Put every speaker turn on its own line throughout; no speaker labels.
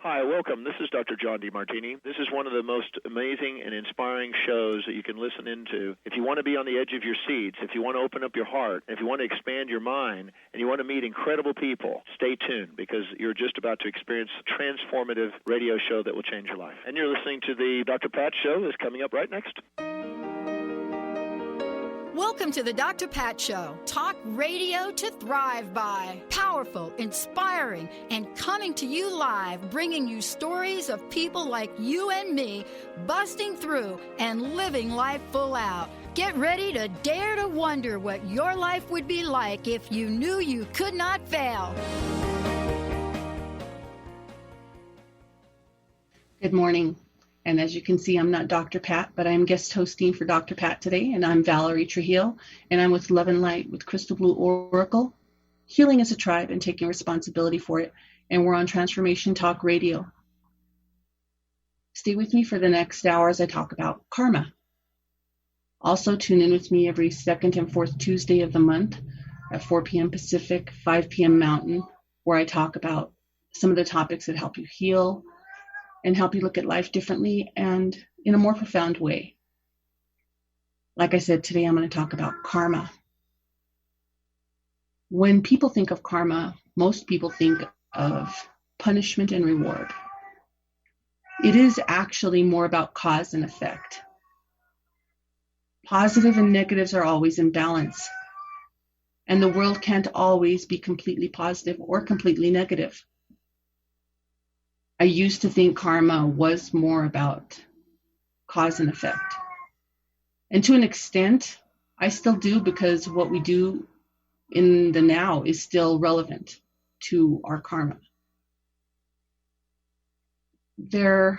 Hi, welcome. This is Dr. John DeMartini. This is one of the most amazing and inspiring shows that you can listen into. If you want to be on the edge of your seats, if you want to open up your heart, if you want to expand your mind, and you want to meet incredible people, stay tuned because you're just about to experience a transformative radio show that will change your life. And you're listening to the Dr. Pat Show that's coming up right next.
Welcome to the Dr. Pat Show. Talk radio to thrive by. Powerful, inspiring, and coming to you live, bringing you stories of people like you and me busting through and living life full out. Get ready to dare to wonder what your life would be like if you knew you could not fail.
Good morning. And as you can see, I'm not Dr. Pat, but I'm guest hosting for Dr. Pat today, and I'm Valerie Trujillo, and I'm with Love and Light with Crystal Blue Oracle, healing as a tribe and taking responsibility for it, and we're on Transformation Talk Radio. Stay with me for the next hour as I talk about karma. Also, tune in with me every second and fourth Tuesday of the month at 4 p.m. Pacific, 5 p.m. Mountain, where I talk about some of the topics that help you heal and help you look at life differently and in a more profound way. Like I said, today I'm going to talk about karma. When people think of karma, most people think of punishment and reward. It is actually more about cause and effect. Positive and negatives are always in balance, and the world can't always be completely positive or completely negative. I used to think karma was more about cause and effect. And to an extent, I still do, because what we do in the now is still relevant to our karma. You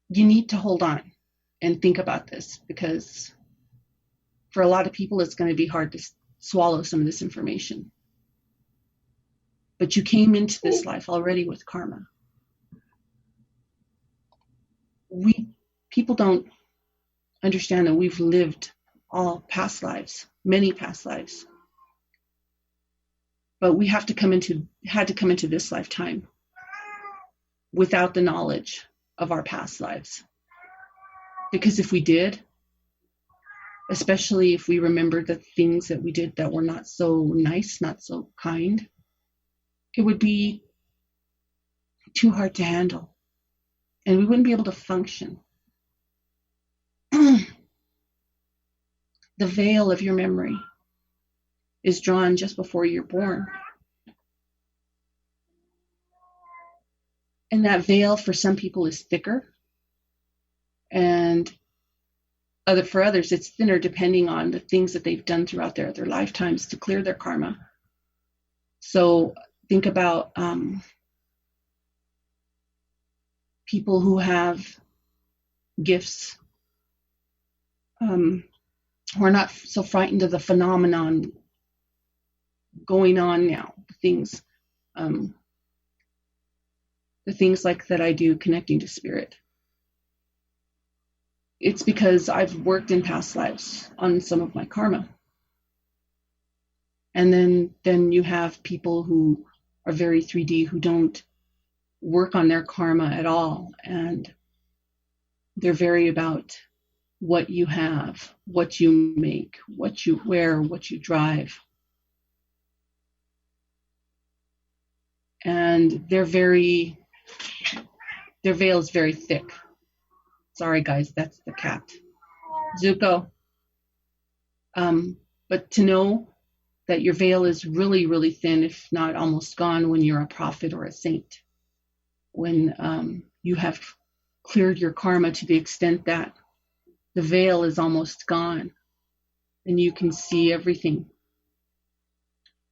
need to hold on and think about this, because for a lot of people, it's going to be hard to swallow some of this information. But you came into this life already with karma. People don't understand that we've lived all past lives, many past lives. But we had to come into this lifetime without the knowledge of our past lives. Because if we did, especially if we remembered the things that we did that were not so nice, not so kind, it would be too hard to handle, and we wouldn't be able to function. The veil of your memory is drawn just before you're born. And that veil for some people is thicker, and for others it's thinner, depending on the things that they've done throughout their lifetimes to clear their karma. So think about people who have gifts, who are not so frightened of the phenomenon going on now. The things like that I do, connecting to spirit. It's because I've worked in past lives on some of my karma. And then you have people who are very 3D, who don't work on their karma at all. And they're very about what you have, what you make, what you wear, what you drive. And their veil is very thick. Sorry guys, that's the cat. Zuko. But to know that your veil is really, really thin, if not almost gone, when you're a prophet or a saint. When you have cleared your karma to the extent that the veil is almost gone and you can see everything.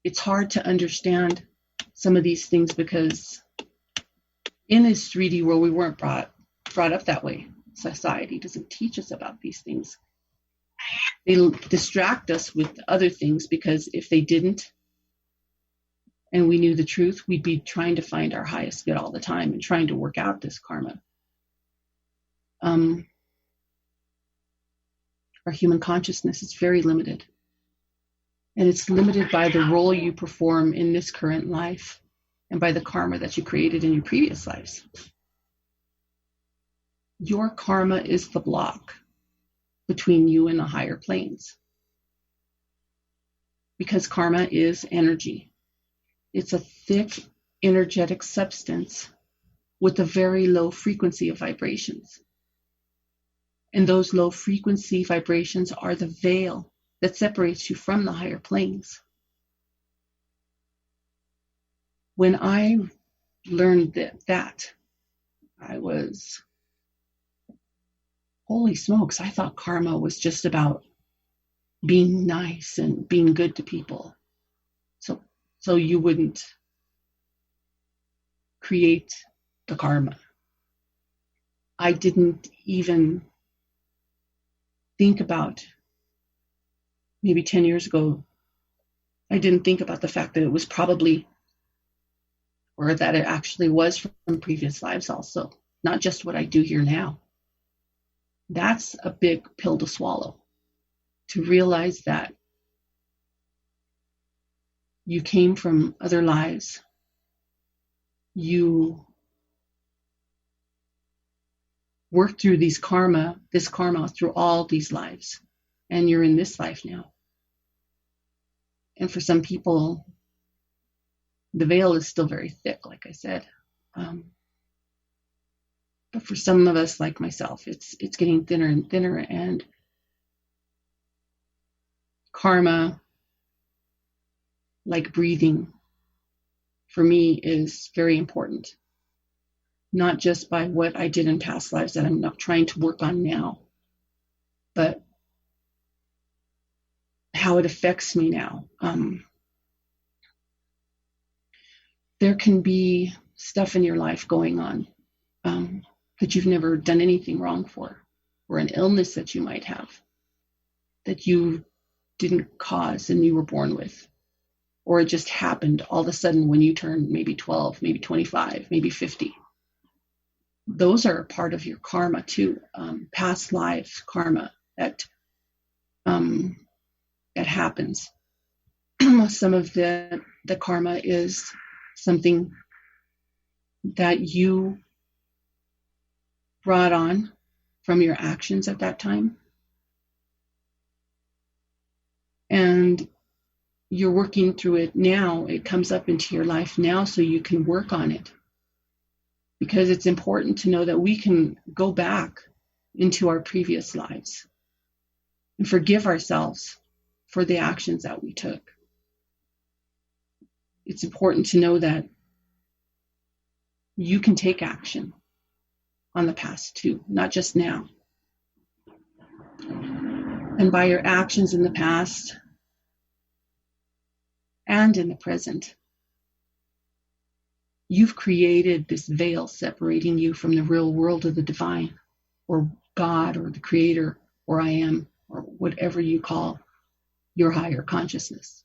It's hard to understand some of these things because in this 3D world, we weren't brought up that way. Society doesn't teach us about these things. They distract us with other things, because if they didn't, and we knew the truth, we'd be trying to find our highest good all the time and trying to work out this karma. Our human consciousness is very limited. And it's limited by the role you perform in this current life and by the karma that you created in your previous lives. Your karma is the block between you and the higher planes. Because karma is energy. It's a thick, energetic substance with a very low frequency of vibrations. And those low frequency vibrations are the veil that separates you from the higher planes. When I learned that, I was, holy smokes, I thought karma was just about being nice and being good to people. So you wouldn't create the karma. I didn't even think about, maybe 10 years ago, I didn't think about the fact that it was probably, or that it actually was from previous lives also, not just what I do here now. That's a big pill to swallow, to realize that you came from other lives. You worked through this karma through all these lives, and you're in this life now. And for some people, the veil is still very thick, like I said. But for some of us, like myself, it's getting thinner and thinner, and karma, like breathing, for me is very important. Not just by what I did in past lives that I'm not trying to work on now, but how it affects me now. There can be stuff in your life going on that you've never done anything wrong for, or an illness that you might have that you didn't cause and you were born with, or it just happened all of a sudden when you turned maybe 12, maybe 25, maybe 50. Those are a part of your karma too, past life karma that happens. Some of the karma is something that you brought on from your actions at that time. And you're working through it now. It comes up into your life now so you can work on it. Because it's important to know that we can go back into our previous lives and forgive ourselves for the actions that we took. It's important to know that you can take action on the past too, not just now. And by your actions in the past and in the present, you've created this veil separating you from the real world of the divine, or God, or the creator, or I am, or whatever you call your higher consciousness.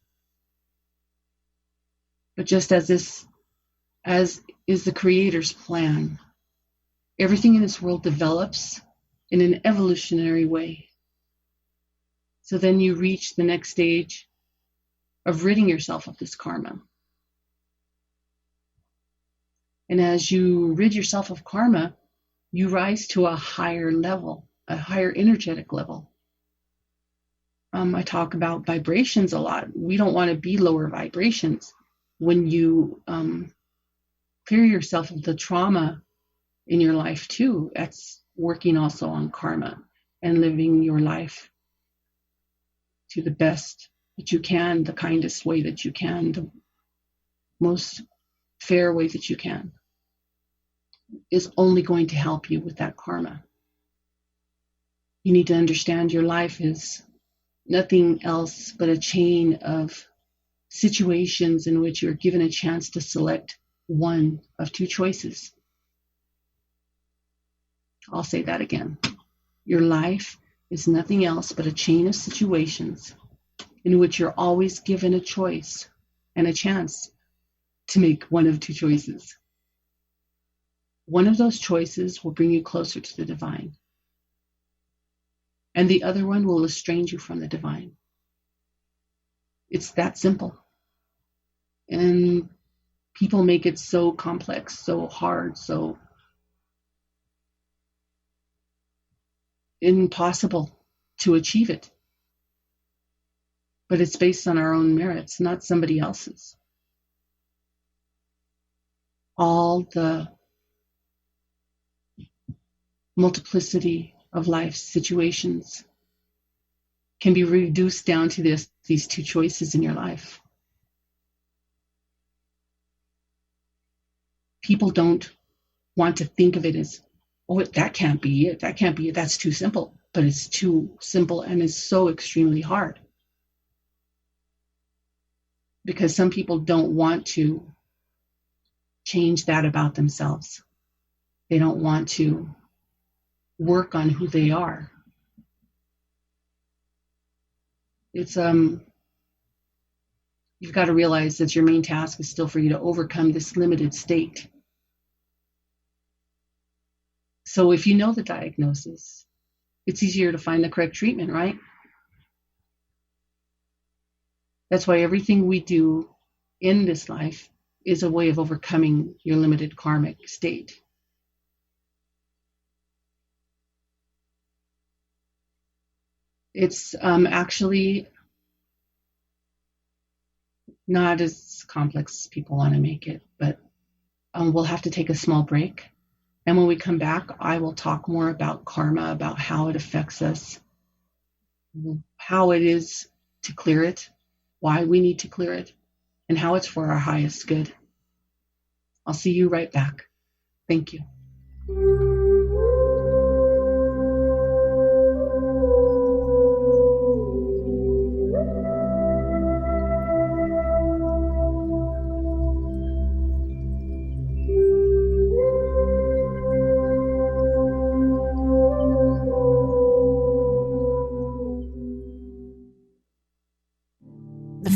But just as is the creator's plan, everything in this world develops in an evolutionary way. So then you reach the next stage of ridding yourself of this karma. And as you rid yourself of karma, you rise to a higher level, a higher energetic level. I talk about vibrations a lot. We don't want to be lower vibrations. When you clear yourself of the trauma in your life too, that's working also on karma and living your life to the best that you can, the kindest way that you can, the most fair way that you can, is only going to help you with that karma. You need to understand your life is nothing else but a chain of situations in which you're given a chance to select one of two choices. I'll say that again. Your life is nothing else but a chain of situations in which you're always given a choice and a chance to make one of two choices. One of those choices will bring you closer to the divine, and the other one will estrange you from the divine. It's that simple. And people make it so complex, so hard, so impossible to achieve it. But it's based on our own merits, not somebody else's. All the multiplicity of life's situations can be reduced down to these two choices in your life. People don't want to think of it as, oh, that can't be it. That can't be it. That's too simple. But it's too simple and it's so extremely hard. Because some people don't want to change that about themselves. They don't want to work on who they are. It's you've got to realize that your main task is still for you to overcome this limited state. So if you know the diagnosis, it's easier to find the correct treatment, right? That's why everything we do in this life is a way of overcoming your limited karmic state. It's actually not as complex as people want to make it, but we'll have to take a small break. And when we come back, I will talk more about karma, about how it affects us, how it is to clear it, why we need to clear it, and how it's for our highest good. I'll see you right back. Thank you.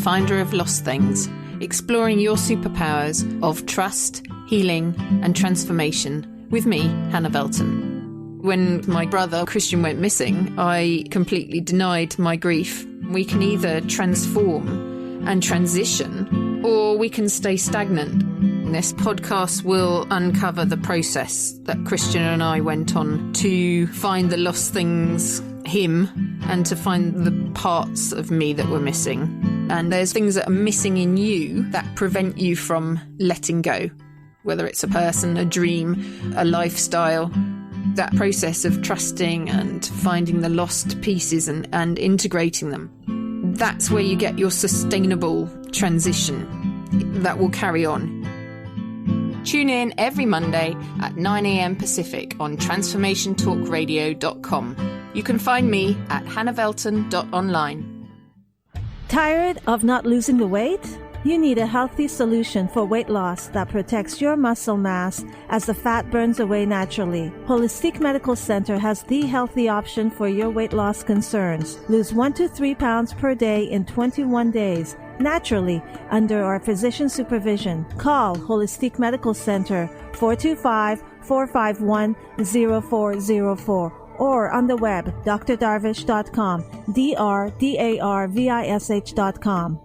Finder of lost things, exploring your superpowers of trust, healing, and transformation with me, Hannah Velton. When my brother Christian went missing, I completely denied my grief. We can either transform and transition, or we can stay stagnant. This podcast will uncover the process that Christian and I went on to find the lost things, him, and to find the parts of me that were missing. And there's things that are missing in you that prevent you from letting go, whether it's a person, a dream, a lifestyle. That process of trusting and finding the lost pieces and integrating them. That's where you get your sustainable transition that will carry on. Tune in every Monday at 9 a.m. Pacific on transformationtalkradio.com. You can find me at hannahvelton.online.
Tired of not losing the weight? You need a healthy solution for weight loss that protects your muscle mass as the fat burns away naturally. Holistic Medical Center has the healthy option for your weight loss concerns. Lose 1 to 3 pounds per day in 21 days, naturally, under our physician supervision. Call Holistic Medical Center 425-451-0404. or on the web, drdarvish.com, drdarvish.com.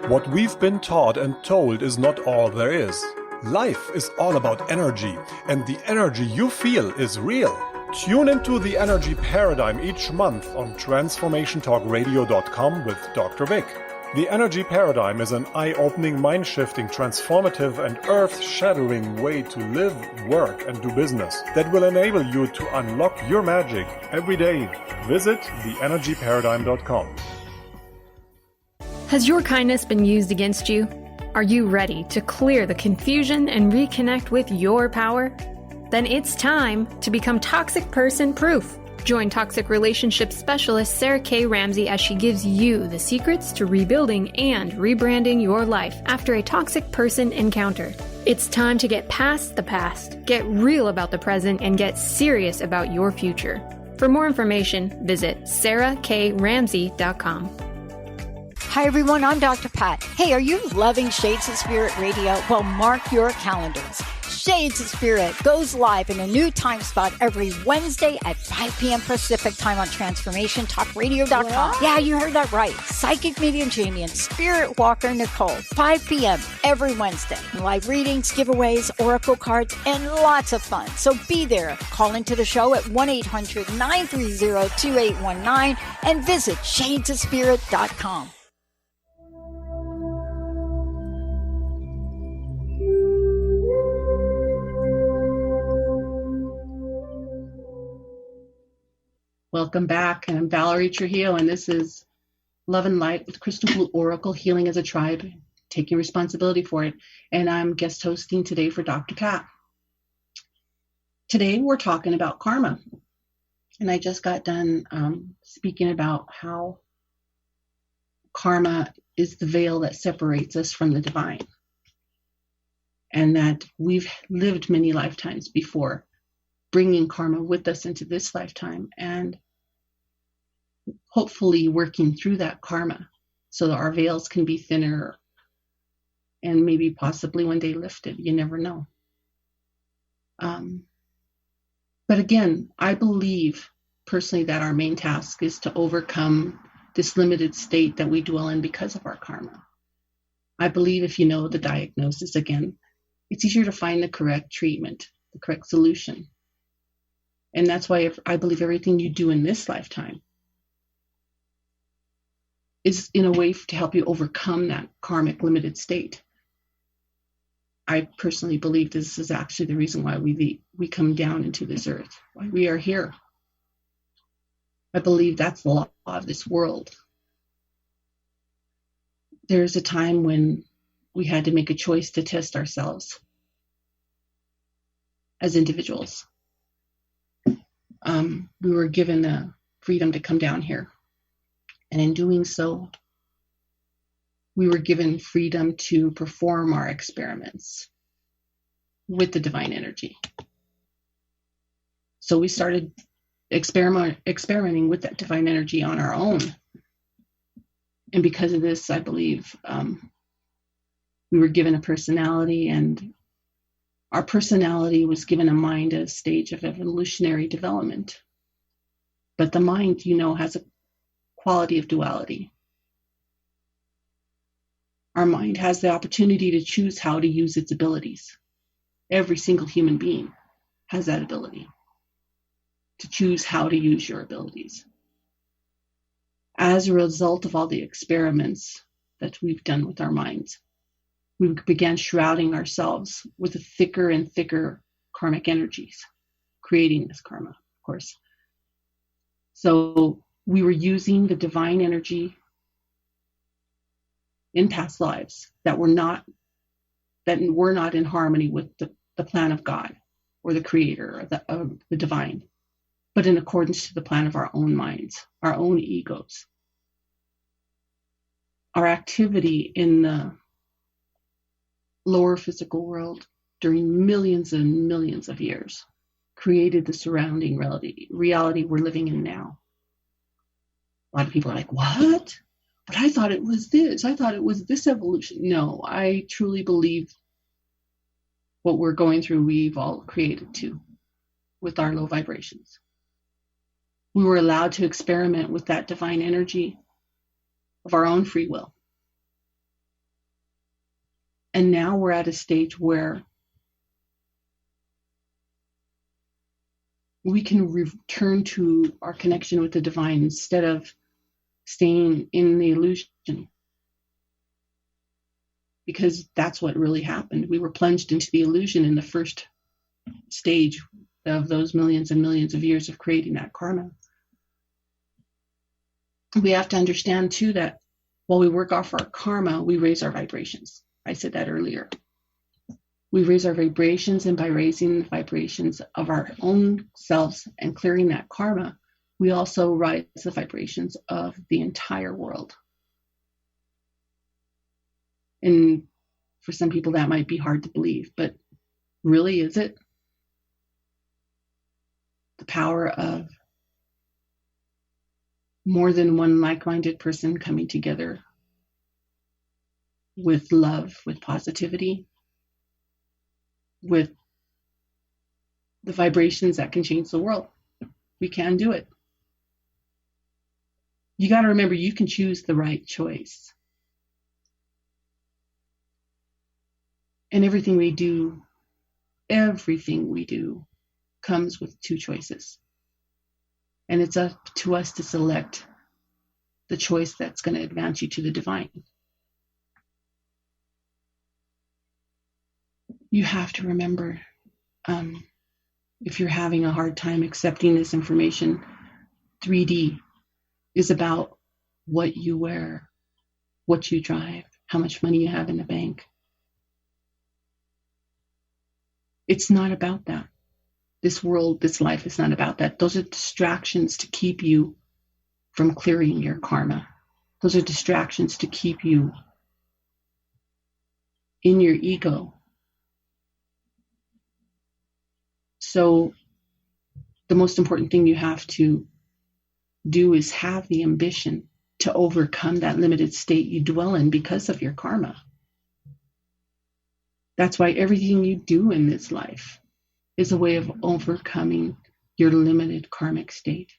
What we've been taught and told is not all there is. Life is all about energy, and the energy you feel is real. Tune into the Energy Paradigm each month on transformationtalkradio.com with Dr. Vic. The Energy Paradigm is an eye-opening, mind-shifting, transformative, and earth-shattering way to live, work, and do business that will enable you to unlock your magic every day. Visit theenergyparadigm.com.
Has your kindness been used against you? Are you ready to clear the confusion and reconnect with your power? Then it's time to become toxic person proof. Join toxic relationship specialist Sarah K. Ramsey as she gives you the secrets to rebuilding and rebranding your life after a toxic person encounter. It's time to get past the past, get real about the present, and get serious about your future. For more information, visit sarahkramsey.com.
Hi, everyone. I'm Dr. Pat. Hey, are you loving Shades of Spirit Radio? Well, mark your calendars. Shades of Spirit goes live in a new time spot every Wednesday at 5 p.m. Pacific time on TransformationTalkRadio.com. What? Yeah, you heard that right. Psychic medium Jamie and Spirit Walker Nicole, 5 p.m. every Wednesday. Live readings, giveaways, oracle cards, and lots of fun. So be there. Call into the show at 1-800-930-2819 and visit shadesofspirit.com.
Welcome back, and I'm Valerie Trujillo, and this is Love and Light with Crystal Blue Oracle, Healing as a Tribe, taking responsibility for it, and I'm guest hosting today for Dr. Pat. Today we're talking about karma, and I just got done speaking about how karma is the veil that separates us from the divine, and that we've lived many lifetimes before bringing karma with us into this lifetime and hopefully working through that karma so that our veils can be thinner and maybe possibly one day lifted. You never know. But again, I believe personally that our main task is to overcome this limited state that we dwell in because of our karma. I believe if you know the diagnosis, again, it's easier to find the correct treatment, the correct solution. And that's why I believe everything you do in this lifetime is in a way to help you overcome that karmic limited state. I personally believe this is actually the reason why we come down into this earth, why we are here. I believe that's the law of this world. There's a time when we had to make a choice to test ourselves as individuals. We were given the freedom to come down here. And in doing so, we were given freedom to perform our experiments with the divine energy. So we started experimenting with that divine energy on our own. And because of this, I believe we were given a personality, and our personality was given a mind at a stage of evolutionary development. But the mind, has a quality of duality. Our mind has the opportunity to choose how to use its abilities. Every single human being has that ability to choose how to use your abilities. As a result of all the experiments that we've done with our minds, we began shrouding ourselves with thicker and thicker karmic energies, creating this karma, of course. So we were using the divine energy in past lives that were not in harmony with the plan of God or the Creator or the divine, but in accordance to the plan of our own minds, our own egos. Our activity in the lower physical world during millions and millions of years created the surrounding reality we're living in now. A lot of people are like, what? But I thought it was this. I thought it was this evolution. No, I truly believe what we're going through, we've all created too, with our low vibrations. We were allowed to experiment with that divine energy of our own free will. And now we're at a stage where we can return to our connection with the divine instead of staying in the illusion. Because that's what really happened. We were plunged into the illusion in the first stage of those millions and millions of years of creating that karma. We have to understand too that while we work off our karma, we raise our vibrations. I said that earlier. We raise our vibrations, and by raising the vibrations of our own selves and clearing that karma, we also rise the vibrations of the entire world. And for some people that might be hard to believe, but really, is it? The power of more than one like-minded person coming together with love, with positivity, with the vibrations that can change the world. We can do it. You got to remember, you can choose the right choice. And everything we do comes with two choices. And it's up to us to select the choice that's going to advance you to the divine. You have to remember, if you're having a hard time accepting this information, 3D is about what you wear, what you drive, how much money you have in the bank. It's not about that. This world, this life is not about that. Those are distractions to keep you from clearing your karma. Those are distractions to keep you in your ego. So the most important thing you have to do is have the ambition to overcome that limited state you dwell in because of your karma. That's why everything you do in this life is a way of overcoming your limited karmic state.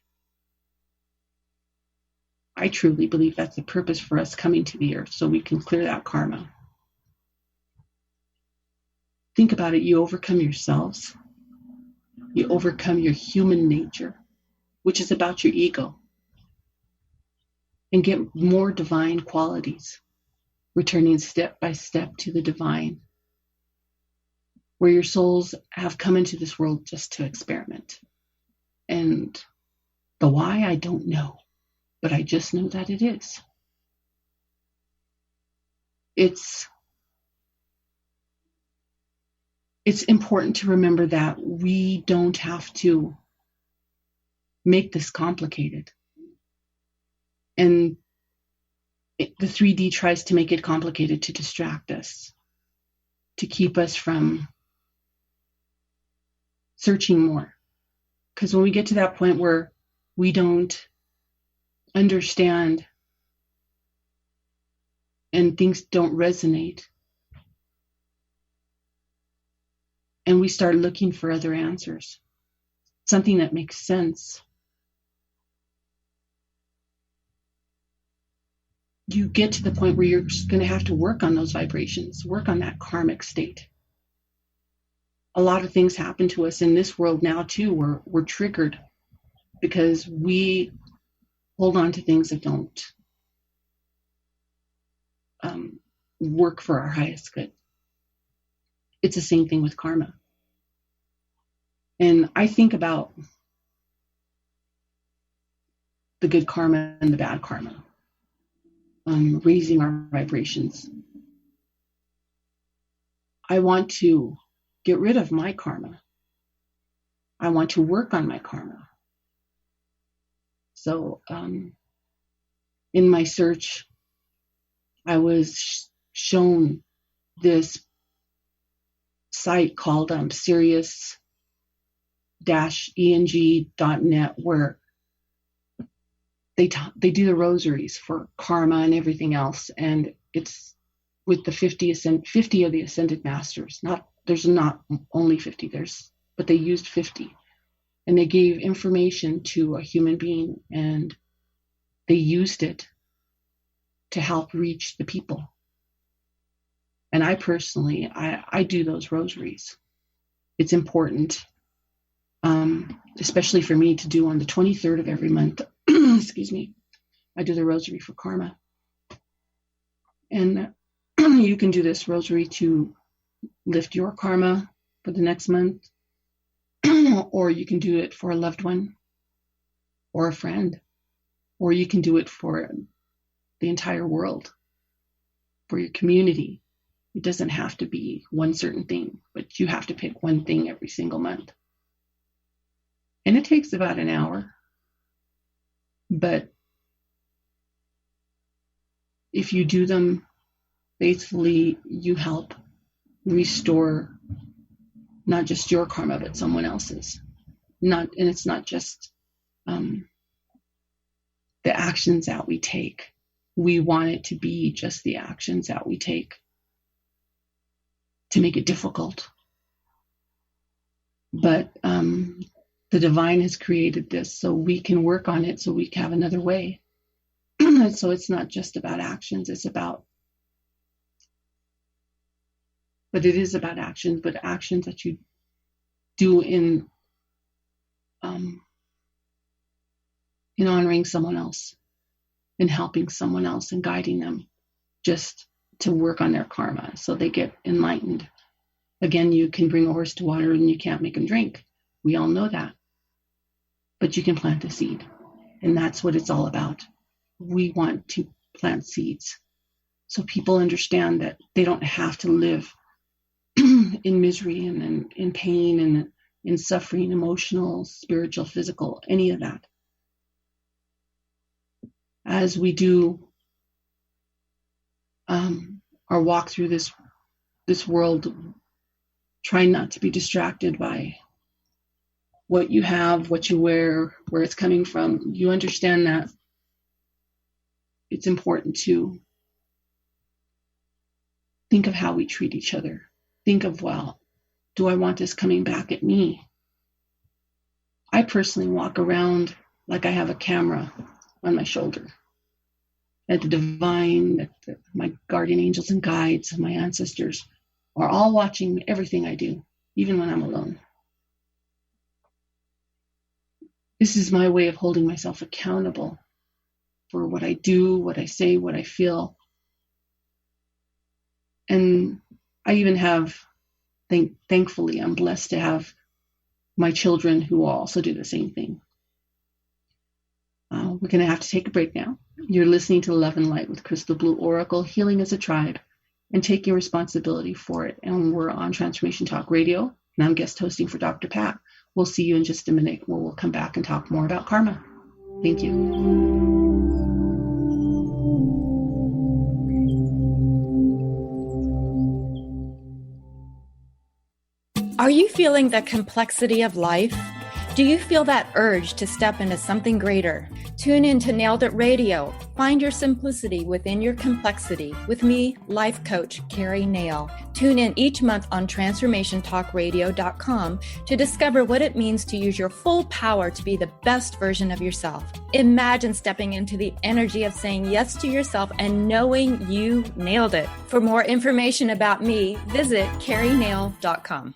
I truly believe that's the purpose for us coming to the earth, so we can clear that karma. Think about it. You overcome yourselves. You overcome your human nature, which is about your ego, and get more divine qualities, returning step by step to the divine, where your souls have come into this world just to experiment. And the why, I don't know, but I just know that it is. It's important to remember that we don't have to make this complicated. And the 3D tries to make it complicated to distract us, to keep us from searching more. Because when we get to that point where we don't understand and things don't resonate, and we start looking for other answers, something that makes sense, you get to the point where you're just going to have to work on those vibrations, work on that karmic state. A lot of things happen to us in this world now too. We're triggered because we hold on to things that don't work for our highest good. It's the same thing with karma. And I think about the good karma and the bad karma, raising our vibrations. I want to get rid of my karma. I want to work on my karma. So in my search, I was shown this site called serious-eng.net, where they do the rosaries for karma and everything else, and it's with the 50 of the ascended masters. There's not only 50, but they used 50, and they gave information to a human being, and they used it to help reach the people. And I personally, I do those rosaries. It's important, especially for me, to do on the 23rd of every month. Excuse me. I do the rosary for karma. And you can do this rosary to lift your karma for the next month, or you can do it for a loved one or a friend, or you can do it for the entire world, for your community. It doesn't have to be one certain thing, but you have to pick one thing every single month. And it takes about an hour. But if you do them faithfully, you help restore not just your karma, but someone else's. And it's not just the actions that we take. We want it to be just the actions that we take to make it difficult. But the divine has created this so we can work on it, so we can have another way. So it's not just about actions, it is about actions, but actions that you do in honoring someone else, in helping someone else and guiding them just to work on their karma so they get enlightened. Again, you can bring a horse to water and you can't make him drink. We all know that. But you can plant a seed. And that's what it's all about. We want to plant seeds so people understand that they don't have to live in misery and in pain and in suffering, emotional, spiritual, physical, any of that. As we do our walk through this world, try not to be distracted by what you have, what you wear, where it's coming from. You understand that it's important to think of how we treat each other. Think of, well, do I want this coming back at me? I personally walk around like I have a camera on my shoulder. That the divine, that my guardian angels and guides and my ancestors are all watching everything I do, even when I'm alone. This is my way of holding myself accountable for what I do, what I say, what I feel. And I even have, thankfully, I'm blessed to have my children who also do the same thing. We're going to have to take a break now. You're listening to Love and Light with Crystal Blue Oracle, Healing as a Tribe, and taking responsibility for it. And we're on Transformation Talk Radio, and I'm guest hosting for Dr. Pat. We'll see you in just a minute where we'll come back and talk more about karma. Thank you.
Are you feeling the complexity of life? Do you feel that urge to step into something greater? Tune in to Nailed It Radio. Find your simplicity within your complexity with me, life coach Carrie Nail. Tune in each month on TransformationTalkRadio.com to discover what it means to use your full power to be the best version of yourself. Imagine stepping into the energy of saying yes to yourself and knowing you nailed it. For more information about me, visit CarrieNail.com.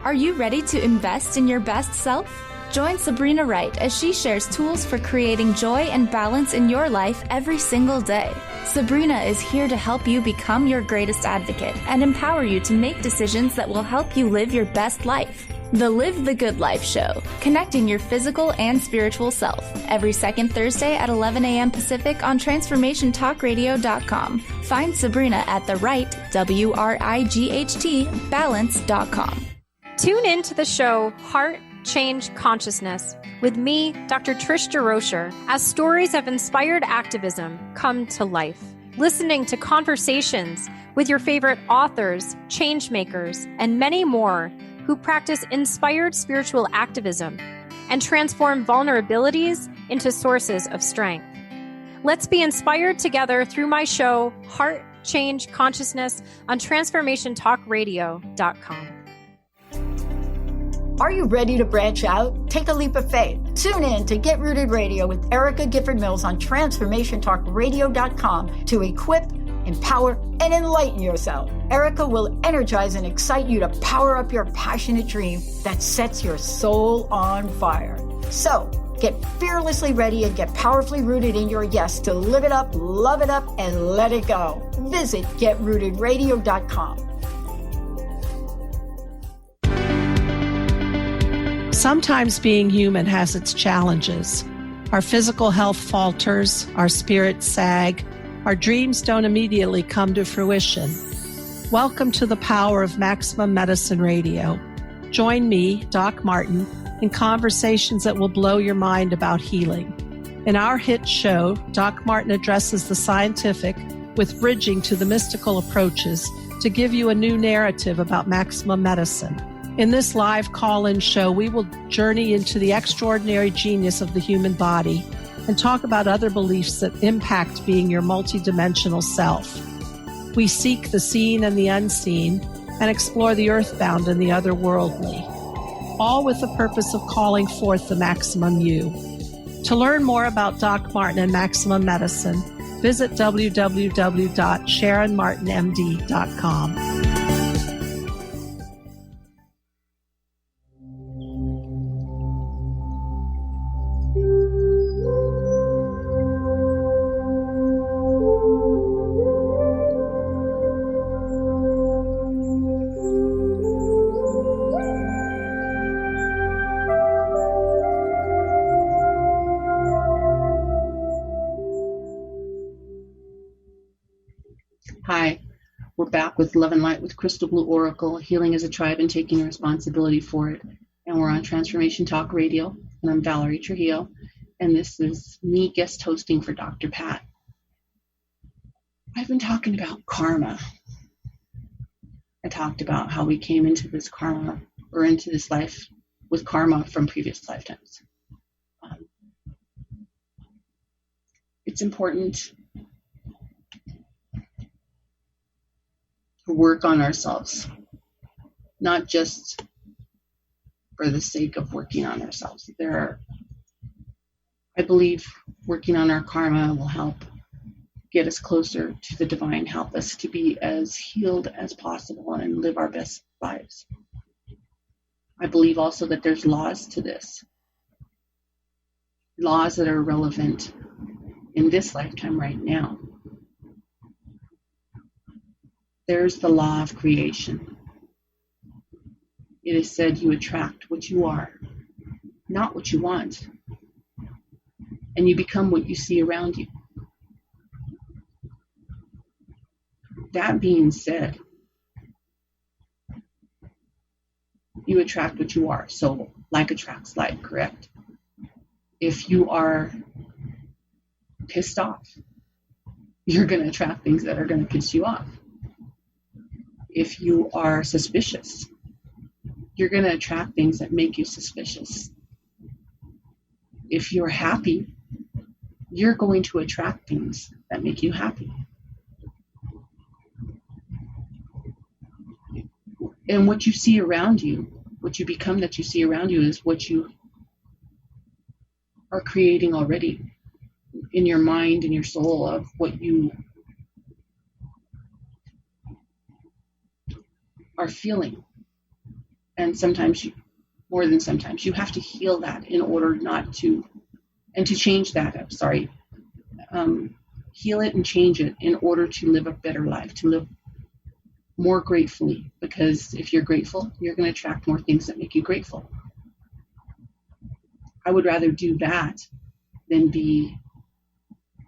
Are you ready to invest in your best self? Join Sabrina Wright as she shares tools for creating joy and balance in your life every single day. Sabrina is here to help you become your greatest advocate and empower you to make decisions that will help you live your best life. The Live the Good Life Show, connecting your physical and spiritual self. Every second Thursday at 11 a.m. Pacific on TransformationTalkRadio.com. Find Sabrina at the right, WRIGHT, balance.com.
Tune in to the show Heart Change Consciousness with me, Dr. Trish DeRocher, as stories of inspired activism come to life. Listening to conversations with your favorite authors, change makers, and many more who practice inspired spiritual activism and transform vulnerabilities into sources of strength. Let's be inspired together through my show Heart Change Consciousness on TransformationTalkRadio.com.
Are you ready to branch out? Take a leap of faith. Tune in to Get Rooted Radio with Erica Gifford Mills on TransformationTalkRadio.com to equip, empower, and enlighten yourself. Erica will energize and excite you to power up your passionate dream that sets your soul on fire. So, get fearlessly ready and get powerfully rooted in your yes to live it up, love it up, and let it go. Visit GetRootedRadio.com.
Sometimes being human has its challenges. Our physical health falters, our spirits sag, our dreams don't immediately come to fruition. Welcome to the power of Maximum Medicine Radio. Join me, Doc Martin, in conversations that will blow your mind about healing. In our hit show, Doc Martin addresses the scientific with bridging to the mystical approaches to give you a new narrative about maximum medicine. In this live call-in show, we will journey into the extraordinary genius of the human body and talk about other beliefs that impact being your multidimensional self. We seek the seen and the unseen and explore the earthbound and the otherworldly. all with the purpose of calling forth the maximum you. To learn more about Doc Martin and Maximum Medicine, visit www.sharonmartinmd.com.
Hi, we're back with Love and Light with Crystal Blue Oracle, Healing as a Tribe and Taking Responsibility for It. And we're on Transformation Talk Radio, and I'm Valerie Trujillo, and this is me guest hosting for Dr. Pat. I've been talking about karma. I talked about how we came into this karma, or into this life with karma from previous lifetimes. It's important to work on ourselves, not just for the sake of working on ourselves. I believe working on our karma will help get us closer to the divine, help us to be as healed as possible and live our best lives. I believe also that there's laws to this, laws that are relevant in this lifetime right now. There's the law of creation. It is said you attract what you are, not what you want. And you become what you see around you. That being said, you attract what you are. So like attracts like, correct? If you are pissed off, you're going to attract things that are going to piss you off. If you are suspicious, you're going to attract things that make you suspicious. If you're happy, you're going to attract things that make you happy. And what you see around you, what you become that you see around you, is what you are creating already in your mind and your soul, of what you are feeling. And sometimes, more than sometimes, you have to heal that in order not to, and to change that, heal it and change it in order to live a better life, to live more gratefully. Because if you're grateful, you're going to attract more things that make you grateful. I would rather do that than be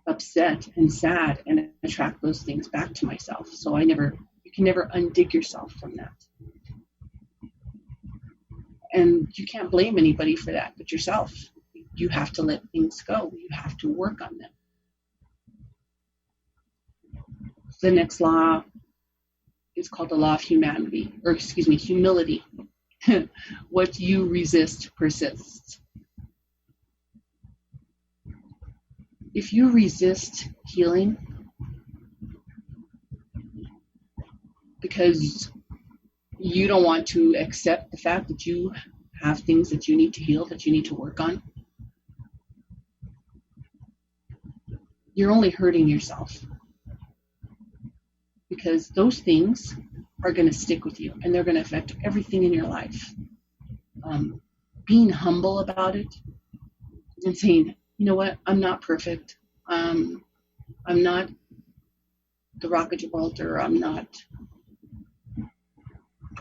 upset and sad and attract those things back to myself. So you can never undig yourself from that. And you can't blame anybody for that but yourself. You have to let things go. You have to work on them. The next law is called the law of humility. What you resist persists. If you resist healing because you don't want to accept the fact that you have things that you need to heal, that you need to work on, you're only hurting yourself. Because those things are going to stick with you, and they're going to affect everything in your life. Being humble about it and saying, you know what, I'm not perfect. I'm not the Rock of Gibraltar. I'm not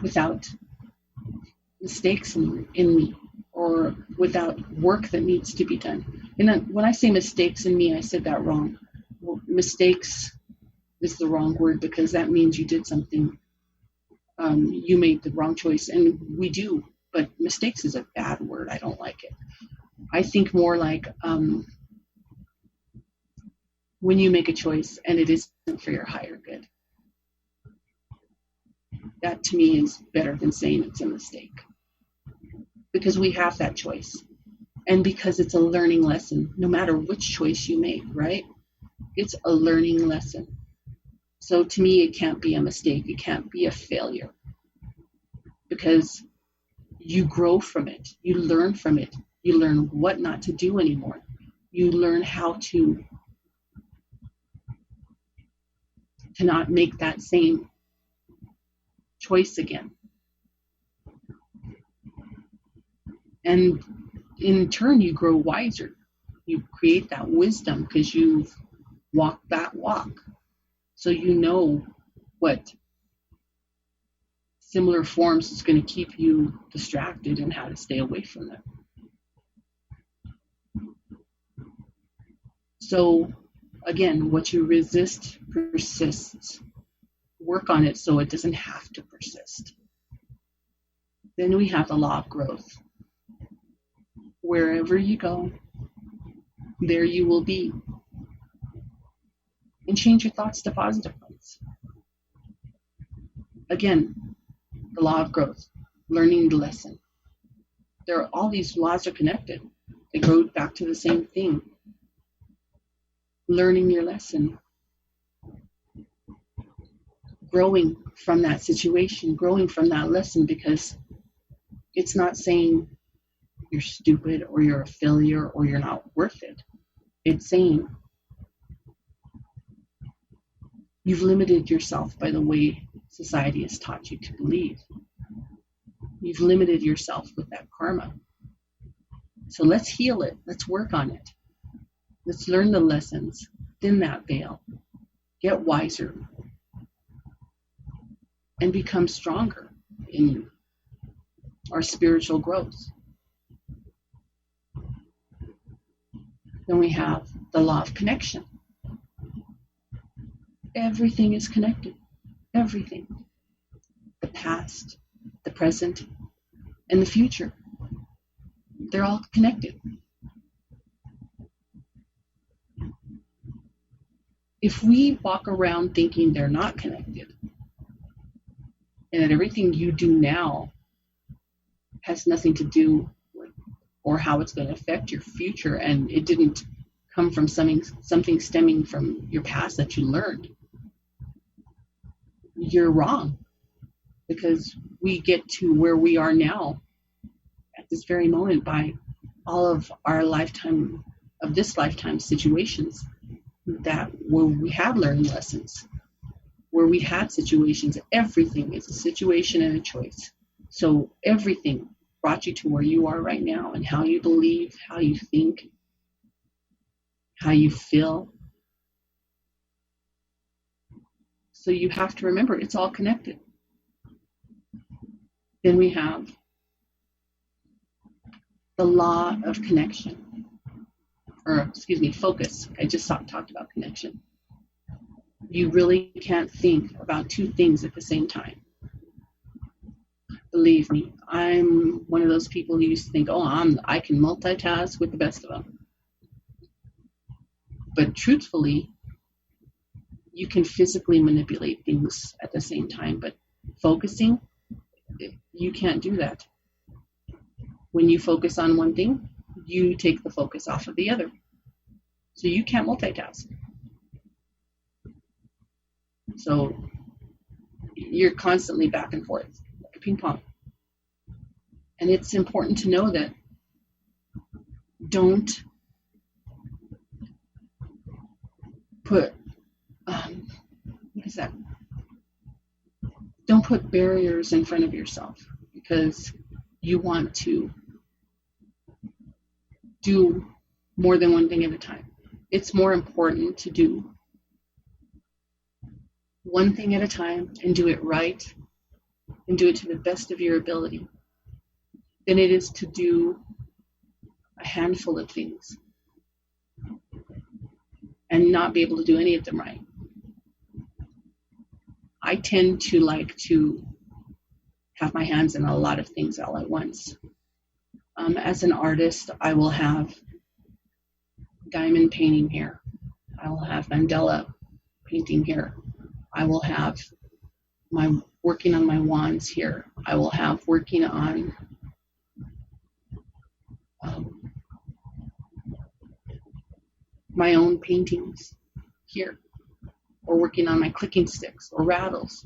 without mistakes in me, or without work that needs to be done. And then when I say mistakes in me, I said that wrong. Well, mistakes is the wrong word, because that means you did something, you made the wrong choice, and we do, but mistakes is a bad word. I don't like it. I think more like when you make a choice and it isn't for your higher good. That to me is better than saying it's a mistake, because we have that choice, and because it's a learning lesson, no matter which choice you make, right? It's a learning lesson. So to me, it can't be a mistake. It can't be a failure, because you grow from it. You learn from it. You learn what not to do anymore. You learn how to not make that same choice again. And in turn, you grow wiser. You create that wisdom because you've walked that walk. So you know what similar forms is going to keep you distracted and how to stay away from them. So again, what you resist persists. Work on it so it doesn't have to persist. Then we have the law of growth. Wherever you go, there you will be. And change your thoughts to positive ones. Again, the law of growth, learning the lesson. All these laws are connected. They go back to the same thing. Learning your lesson. Growing from that situation, growing from that lesson, because it's not saying you're stupid or you're a failure or you're not worth it. It's saying you've limited yourself by the way society has taught you to believe. You've limited yourself with that karma. So let's heal it. Let's work on it. Let's learn the lessons. Thin that veil. Get wiser. And become stronger in our spiritual growth. Then we have the law of connection. Everything is connected. Everything. The past, the present, and the future. They're all connected. If we walk around thinking they're not connected, and that everything you do now has nothing to do with or how it's going to affect your future, and it didn't come from something stemming from your past that you learned, you're wrong. Because we get to where we are now at this very moment by all of our lifetime situations that where we have learned lessons, where we had situations. Everything is a situation and a choice. So everything brought you to where you are right now, and how you believe, how you think, how you feel. So you have to remember, it's all connected. Then we have the law of connection, focus. I just talked about connection. You really can't think about two things at the same time. Believe me, I'm one of those people who used to think, I can multitask with the best of them. But truthfully, you can physically manipulate things at the same time, but focusing, you can't do that. When you focus on one thing, you take the focus off of the other. So you can't multitask. So you're constantly back and forth, like a ping pong. And it's important to know that don't put, don't put barriers in front of yourself because you want to do more than one thing at a time. It's more important to do one thing at a time and do it right and do it to the best of your ability than it is to do a handful of things and not be able to do any of them right. I tend to like to have my hands in a lot of things all at once. As an artist, I will have diamond painting here. I will have mandala painting here. I will have my working on my wands here. I will have working on my own paintings here, or working on my clicking sticks or rattles.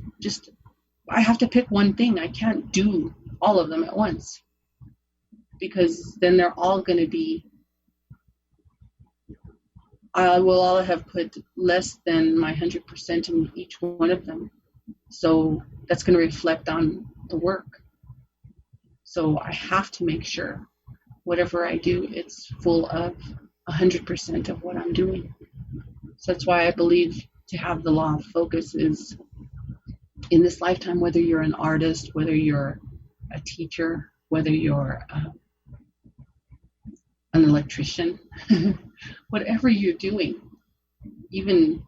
I have to pick one thing. I can't do all of them at once. because then they're all going to be, I will all have put less than my 100% in each one of them. So that's going to reflect on the work. So I have to make sure whatever I do, it's full of 100% of what I'm doing. So that's why I believe to have the law of focus is in this lifetime, whether you're an artist, whether you're a teacher, whether you're an electrician, whatever you're doing, even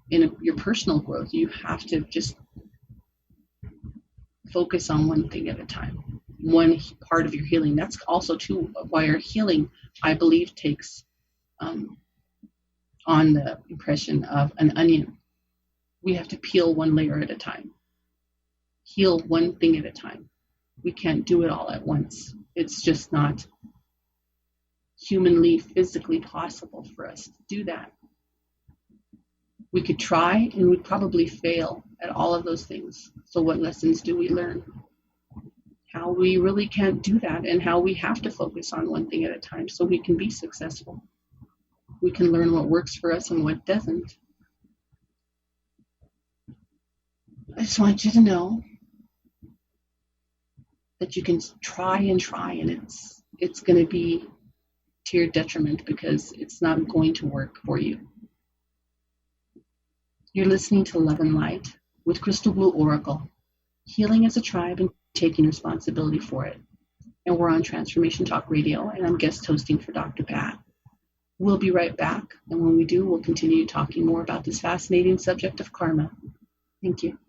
in your personal growth, you have to just focus on one thing at a time, one part of your healing. That's also too why our healing, I believe, takes on the impression of an onion. We have to peel one layer at a time, heal one thing at a time. We can't do it all at once. It's just not humanly, physically possible for us to do that. We could try and we'd probably fail at all of those things. So what lessons do we learn? How we really can't do that, and how we have to focus on one thing at a time so we can be successful. We can learn what works for us and what doesn't. I just want you to know that you can try, and it's going to be to your detriment because it's not going to work for you. You're listening to Love and Light with Crystal Blue Oracle, healing as a tribe and taking responsibility for it. And we're on Transformation Talk Radio, and I'm guest hosting for Dr. Pat. We'll be right back, and when we do, we'll continue talking more about this fascinating subject of karma. Thank you.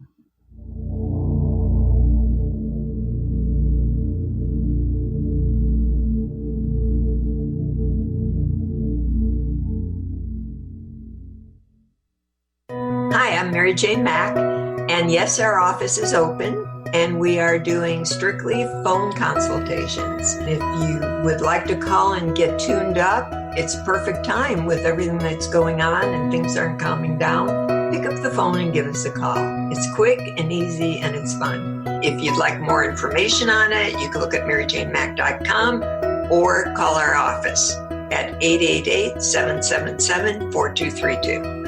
Hi, I'm Mary Jane Mack, and yes, our office is open, and we are doing strictly phone consultations. If you would like to call and get tuned up, it's perfect time with everything that's going on and things aren't calming down. Pick up the phone and give us a call. It's quick and easy, and it's fun. If you'd like more information on it, you can look at maryjanemack.com or call our office at 888-777-4232.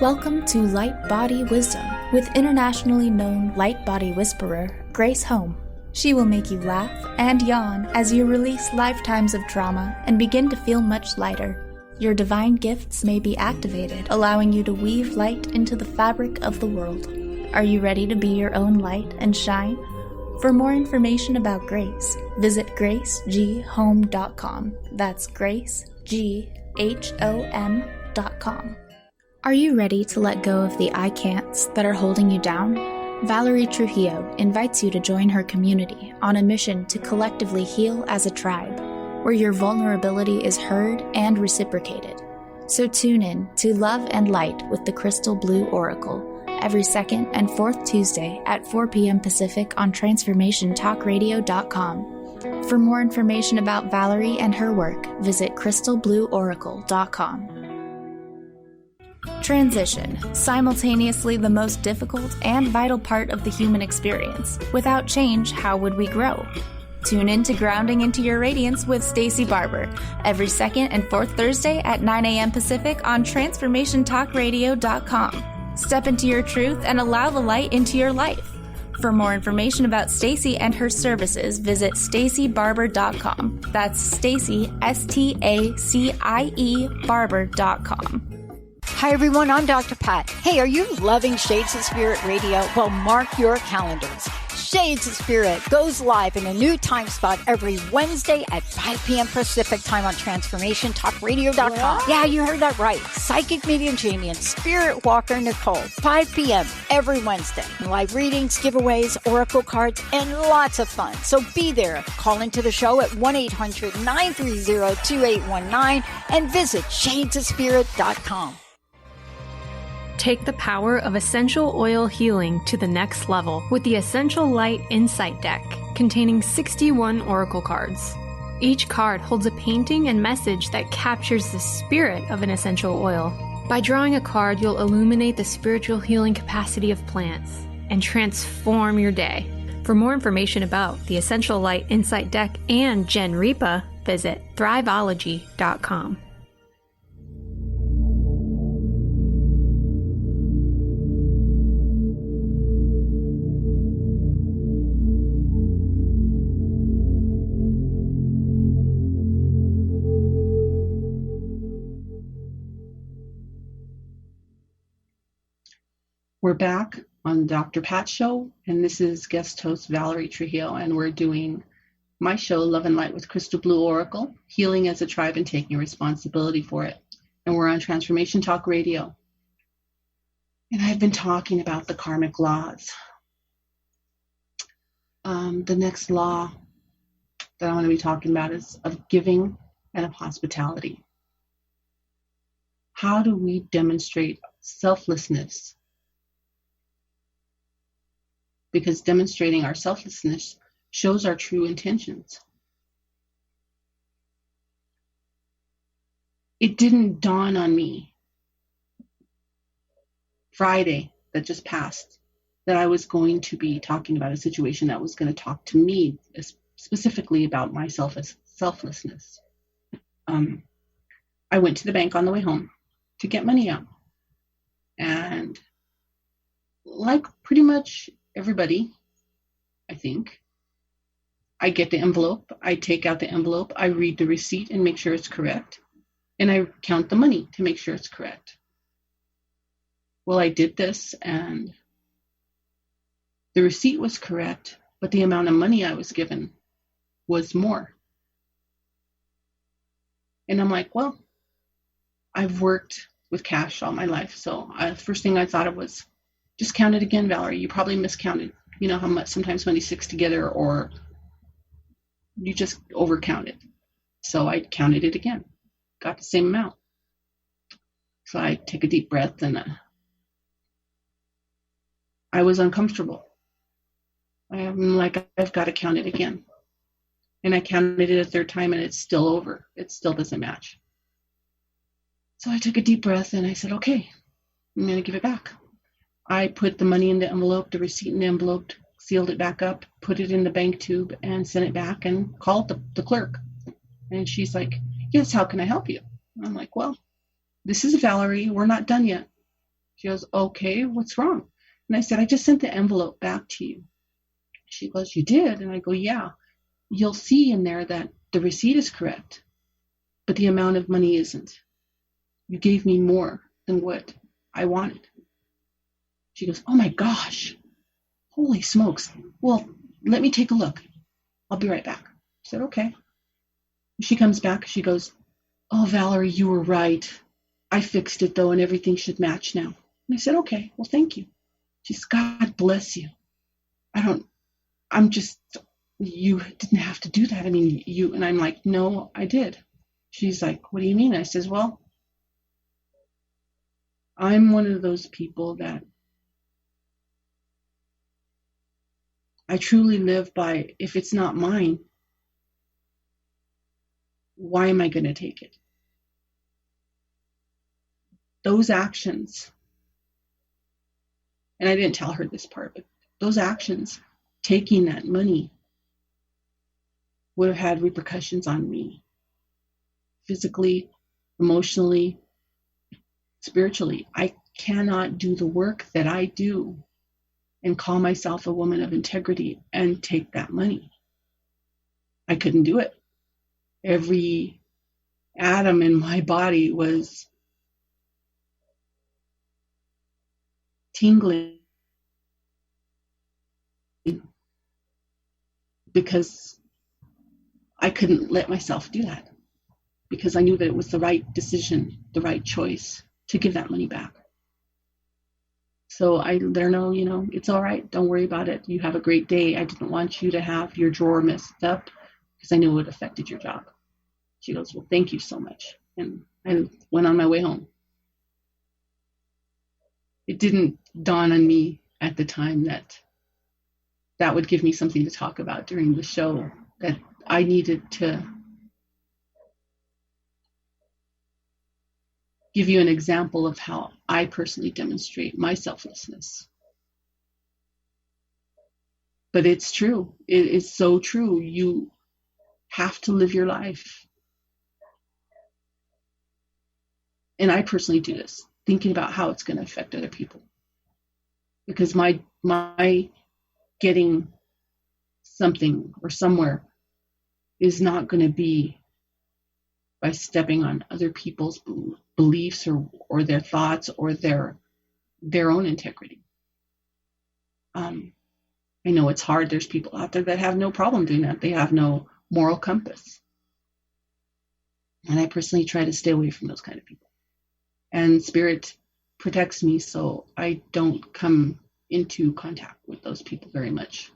Welcome to Light Body Wisdom with internationally known light body whisperer Grace Home. She will make you laugh and yawn as you release lifetimes of trauma and begin to feel much lighter. Your divine gifts may be activated, allowing you to weave light into the fabric of the world. Are you ready to be your own light and shine? For more information about Grace, visit gracegHome.com. That's gracegHOM.com. Are you ready to let go of the I can'ts that are holding you down? Valerie Trujillo invites you to join her community on a mission to collectively heal as a tribe, where your vulnerability is heard and reciprocated. So tune in to Love and Light with the Crystal Blue Oracle every second and fourth Tuesday at 4 p.m. Pacific on TransformationTalkRadio.com. For more information about Valerie and her work, visit crystalblueoracle.com. Transition, simultaneously the most difficult and vital part of the human experience. Without change, how would we grow? Tune in to Grounding into Your Radiance with Stacey Barber every second and fourth Thursday at 9 a.m. Pacific on TransformationTalkRadio.com. Step into your truth and allow the light into your life. For more information about Stacey and her services, visit StaceyBarber.com. That's Stacey, S-T-A-C-I-E, Barber.com.
Hi, everyone. I'm Dr. Pat. Hey, are you loving Shades of Spirit Radio? Well, mark your calendars. Shades of Spirit goes live in a new time spot every Wednesday at 5 p.m. Pacific time on TransformationTalkRadio.com. Yeah, you heard that right. Psychic medium Jamie and Spirit Walker Nicole, 5 p.m. every Wednesday. Live readings, giveaways, oracle cards, and lots of fun. So be there. Call into the show at 1-800-930-2819 and visit shadesofspirit.com.
Take the power of essential oil healing to the next level with the Essential Light Insight Deck, containing 61 oracle cards. Each card holds a painting and message that captures the spirit of an essential oil. By drawing a card, you'll illuminate the spiritual healing capacity of plants and transform your day. For more information about the Essential Light Insight Deck and Gen Reapa, visit thriveology.com.
We're back on Dr. Pat Show, and this is guest host Valerie Trujillo, and we're doing my show, Love and Light with Crystal Blue Oracle, Healing as a Tribe and Taking Responsibility for It. And we're on Transformation Talk Radio. And I've been talking about the karmic laws. The next law that I want to be talking about is of giving and of hospitality. How do we demonstrate selflessness? Because demonstrating our selflessness shows our true intentions. It didn't dawn on me Friday that just passed that I was going to be talking about a situation that was going to talk to me specifically about my selflessness. I went to the bank on the way home to get money out. And like pretty much everybody, I think, I get the envelope, I take out the envelope, I read the receipt and make sure it's correct, and I count the money to make sure it's correct. Well, I did this, and the receipt was correct, but the amount of money I was given was more. And I'm like, well, I've worked with cash all my life, so the first thing I thought of was, just count it again, Valerie. You probably miscounted. You know how much sometimes money sticks together, or you just overcount it. So I counted it again, got the same amount. So I take a deep breath, and I was uncomfortable. I'm like, I've got to count it again. And I counted it a third time, and it's still over. It still doesn't match. So I took a deep breath, and I said, okay, I'm going to give it back. I put the money in the envelope, the receipt in the envelope, sealed it back up, put it in the bank tube, and sent it back and called the clerk. And she's like, yes, how can I help you? I'm like, well, this is Valerie. We're not done yet. She goes, okay, what's wrong? And I said, I just sent the envelope back to you. She goes, you did? And I go, yeah. You'll see in there that the receipt is correct, but the amount of money isn't. You gave me more than what I wanted. She goes, oh my gosh, holy smokes. Well, let me take a look. I'll be right back. I said, okay. She comes back. She goes, oh, Valerie, you were right. I fixed it though, and everything should match now. And I said, okay, well, thank you. She says, God bless you. You didn't have to do that. I mean, and I'm like, no, I did. She's like, what do you mean? I says, well, I'm one of those people that I truly live by, if it's not mine, why am I going to take it? Those actions, and I didn't tell her this part, but those actions, taking that money, would have had repercussions on me, physically, emotionally, spiritually. I cannot do the work that I do and call myself a woman of integrity and take that money. I couldn't do it. Every atom in my body was tingling because I couldn't let myself do that, because I knew that it was the right decision, the right choice to give that money back. So I let her know, it's all right. Don't worry about it. You have a great day. I didn't want you to have your drawer messed up because I knew it would have affected your job. She goes, well, thank you so much. And I went on my way home. It didn't dawn on me at the time that would give me something to talk about during the show, that I needed to give you an example of how I personally demonstrate my selflessness. But it's true. It is so true. You have to live your life. And I personally do this, thinking about how it's going to affect other people. Because my getting something or somewhere is not going to be by stepping on other people's beliefs or their thoughts or their own integrity. I know it's hard. There's people out there that have no problem doing that. They have no moral compass. And I personally try to stay away from those kind of people. And Spirit protects me, so I don't come into contact with those people very much.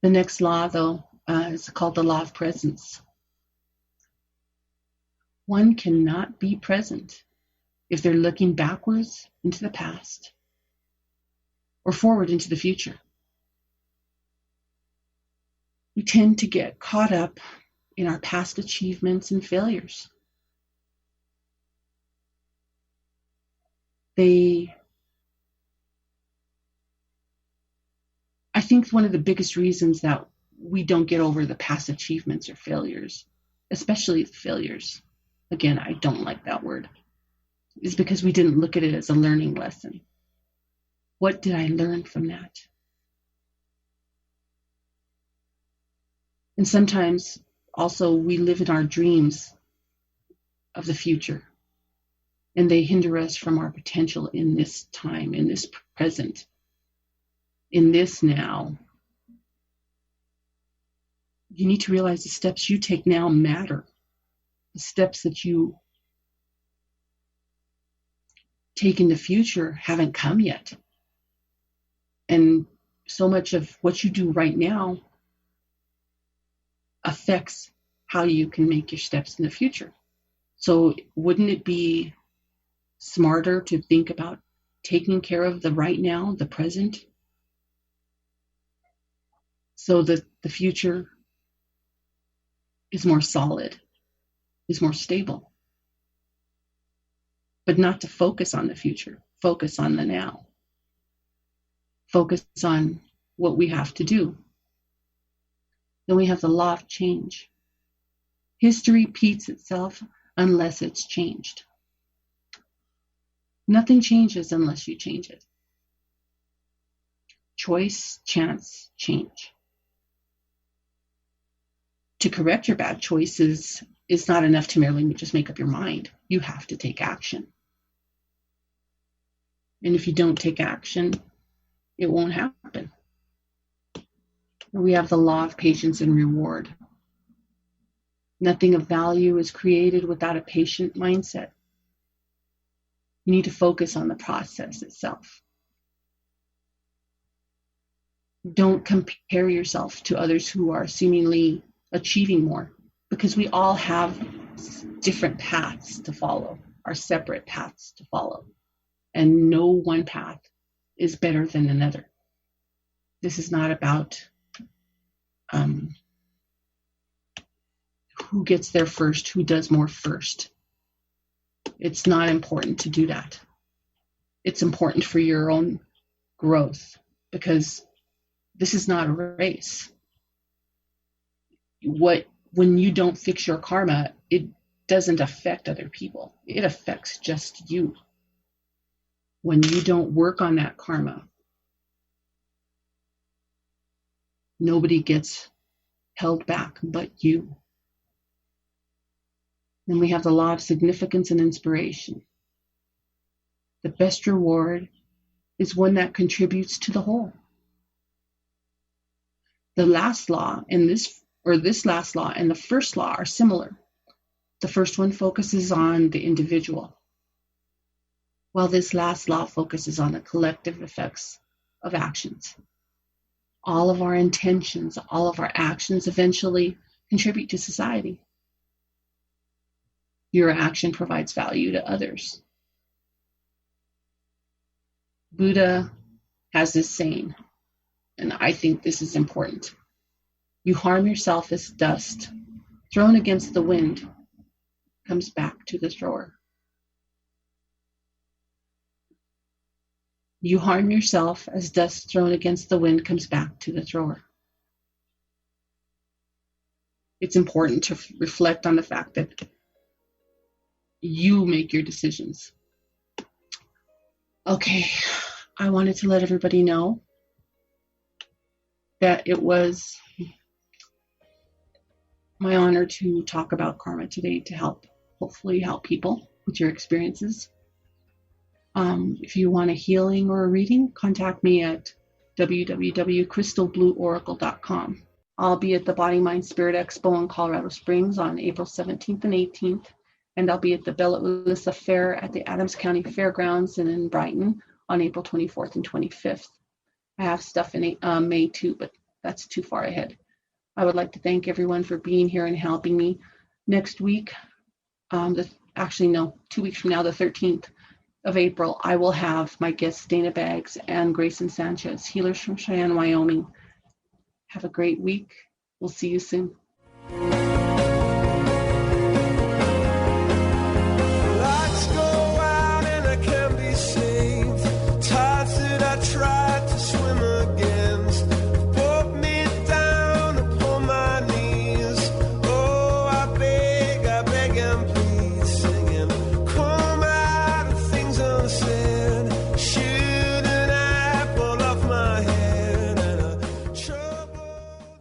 The next law, though, is called the law of presence. One cannot be present if they're looking backwards into the past or forward into the future. We tend to get caught up in our past achievements and failures. I think one of the biggest reasons that we don't get over the past achievements or failures, especially failures, again, I don't like that word, is because we didn't look at it as a learning lesson. What did I learn from that? And sometimes also we live in our dreams of the future, and they hinder us from our potential in this time, in this present, in this now. You need to realize the steps you take now matter. The steps that you take in the future haven't come yet. And so much of what you do right now affects how you can make your steps in the future. So wouldn't it be smarter to think about taking care of the right now, the present, so that the future is more solid, is more stable? But not to focus on the future, focus on the now. Focus on what we have to do. Then we have the law of change. History repeats itself unless it's changed. Nothing changes unless you change it. Choice, chance, change. To correct your bad choices is not enough to merely just make up your mind. You have to take action. And if you don't take action, it won't happen. We have the law of patience and reward. Nothing of value is created without a patient mindset. You need to focus on the process itself. Don't compare yourself to others who are seemingly achieving more, because we all have different paths to follow, our separate paths to follow. And no one path is better than another. This is not about who gets there first, who does more first. It's not important to do that. It's important for your own growth, because this is not a race. When you don't fix your karma, it doesn't affect other people. It affects just you. When you don't work on that karma, nobody gets held back but you. Then we have the law of significance and inspiration. The best reward is one that contributes to the whole. The last law and this last law and the first law are similar. The first one focuses on the individual, while this last law focuses on the collective effects of actions. All of our intentions, all of our actions eventually contribute to society. Your action provides value to others. Buddha has this saying, and I think this is important. You harm yourself as dust thrown against the wind comes back to the thrower. You harm yourself as dust thrown against the wind comes back to the thrower. It's important to reflect on the fact that you make your decisions. Okay, I wanted to let everybody know that it was my honor to talk about karma today to hopefully help people with your experiences. If you want a healing or a reading, contact me at www.crystalblueoracle.com. I'll be at the Body, Mind, Spirit Expo in Colorado Springs on April 17th and 18th, and I'll be at the Bella Ulissa Fair at the Adams County Fairgrounds and in Brighton on April 24th and 25th. I have stuff in May too, but that's too far ahead. I would like to thank everyone for being here and helping me. Next week, 2 weeks from now, the 13th of April, I will have my guests Dana Baggs and Grayson Sanchez, healers from Cheyenne, Wyoming. Have a great week. We'll see you soon.
Lights go out and I can't be saved. Tides that I tried to swim against brought me down upon my knees. Oh, I beg and please, singing, come out of things unsaid. Shoot an apple off my head and a trouble.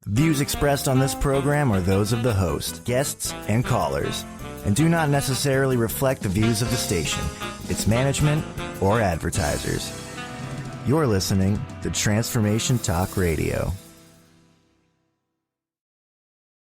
The views expressed on this program are those of the host, guests, and callers, and do not necessarily reflect the views of the station, its management, or advertisers. You're listening to Transformation Talk Radio.